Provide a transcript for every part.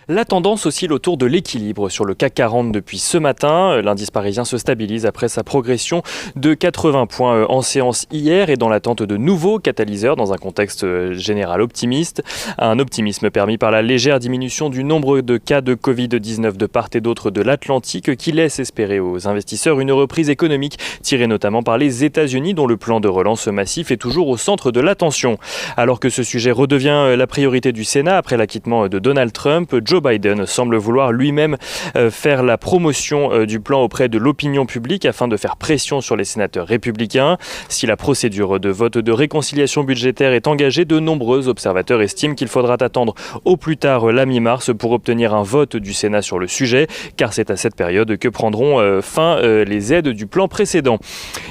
La tendance oscille autour de l'équilibre sur le CAC 40 depuis ce matin. L'indice parisien se stabilise après sa progression de 80 points en séance hier et dans l'attente de nouveaux catalyseurs dans un contexte général optimiste. Un optimisme permis par la légère diminution du nombre de cas de Covid-19 de part et d'autre de l'Atlantique qui laisse espérer aux investisseurs une reprise économique tirée notamment par les États-Unis dont le plan de relance massif est toujours au centre de l'attention. Alors que ce sujet redevient la priorité du Sénat après l'acquittement de Donald Trump, Joe Biden semble vouloir lui-même faire la promotion du plan auprès de l'opinion publique afin de faire pression sur les sénateurs républicains. Si la procédure de vote de réconciliation budgétaire est engagée, de nombreux observateurs estiment qu'il faudra attendre au plus tard la mi-mars pour obtenir un vote du Sénat sur le sujet, car c'est à cette période que prendront fin les aides du plan précédent.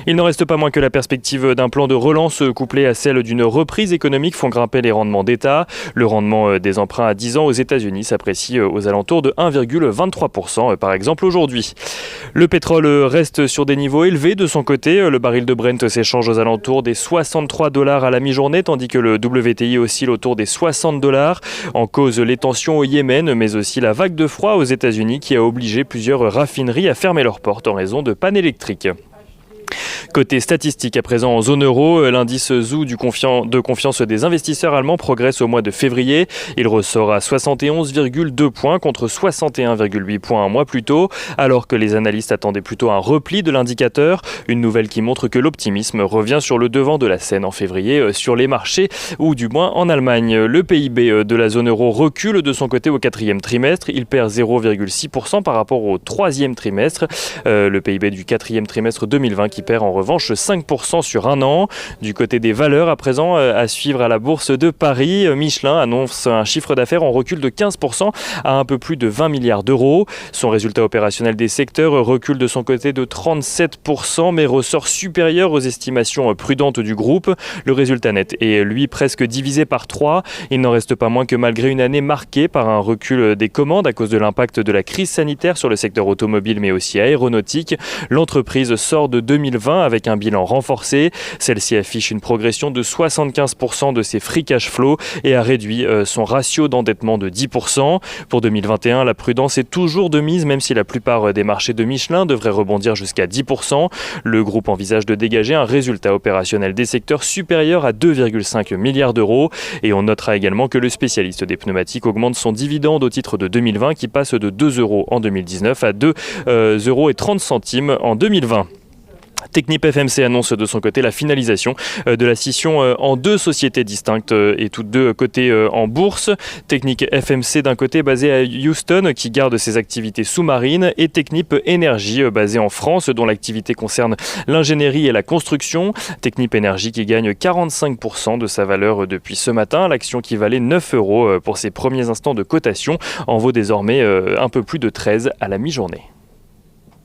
Il n'en reste pas moins que la perspective d'un plan de relance couplée à celle d'une reprise économique font grimper les rendements d'État. Le rendement des emprunts à 10 ans aux États-Unis s'apprécie aux alentours de 1,23% par exemple aujourd'hui. Le pétrole reste sur des niveaux élevés de son côté. Le baril de Brent s'échange aux alentours des $63 à la mi-journée tandis que le WTI oscille autour des $60. En cause les tensions au Yémen mais aussi la vague de froid aux États-Unis qui a obligé plusieurs raffineries à fermer leurs portes en raison de pannes électriques. Côté statistique, à présent en zone euro, l'indice ZOO de confiance des investisseurs allemands progresse au mois de février. Il ressort à 71,2 points contre 61,8 points un mois plus tôt, alors que les analystes attendaient plutôt un repli de l'indicateur. Une nouvelle qui montre que l'optimisme revient sur le devant de la scène en février sur les marchés, ou du moins en Allemagne. Le PIB de la zone euro recule de son côté au quatrième trimestre. Il perd 0,6% par rapport au troisième trimestre. Le PIB du quatrième trimestre 2020 qui perd en revanche 5% sur un an. Du côté des valeurs, à présent, à suivre à la bourse de Paris, Michelin annonce un chiffre d'affaires en recul de 15% à un peu plus de 20 milliards d'euros. Son résultat opérationnel des secteurs recule de son côté de 37%, mais ressort supérieur aux estimations prudentes du groupe. Le résultat net est, lui, presque divisé par 3. Il n'en reste pas moins que malgré une année marquée par un recul des commandes à cause de l'impact de la crise sanitaire sur le secteur automobile, mais aussi aéronautique, l'entreprise sort de 2020 avec un bilan renforcé. Celle-ci affiche une progression de 75% de ses free cash flow et a réduit son ratio d'endettement de 10%. Pour 2021, la prudence est toujours de mise, même si la plupart des marchés de Michelin devraient rebondir jusqu'à 10%. Le groupe envisage de dégager un résultat opérationnel des secteurs supérieur à 2,5 milliards d'euros. Et on notera également que le spécialiste des pneumatiques augmente son dividende au titre de 2020 qui passe de 2 € en 2019 à 2,30 € en 2020. TechnipFMC annonce de son côté la finalisation de la scission en deux sociétés distinctes et toutes deux cotées en bourse. TechnipFMC d'un côté basé à Houston qui garde ses activités sous-marines et Technip Energy basé en France dont l'activité concerne l'ingénierie et la construction. Technip Energy qui gagne 45% de sa valeur depuis ce matin. L'action qui valait 9 € pour ses premiers instants de cotation en vaut désormais un peu plus de 13 à la mi-journée.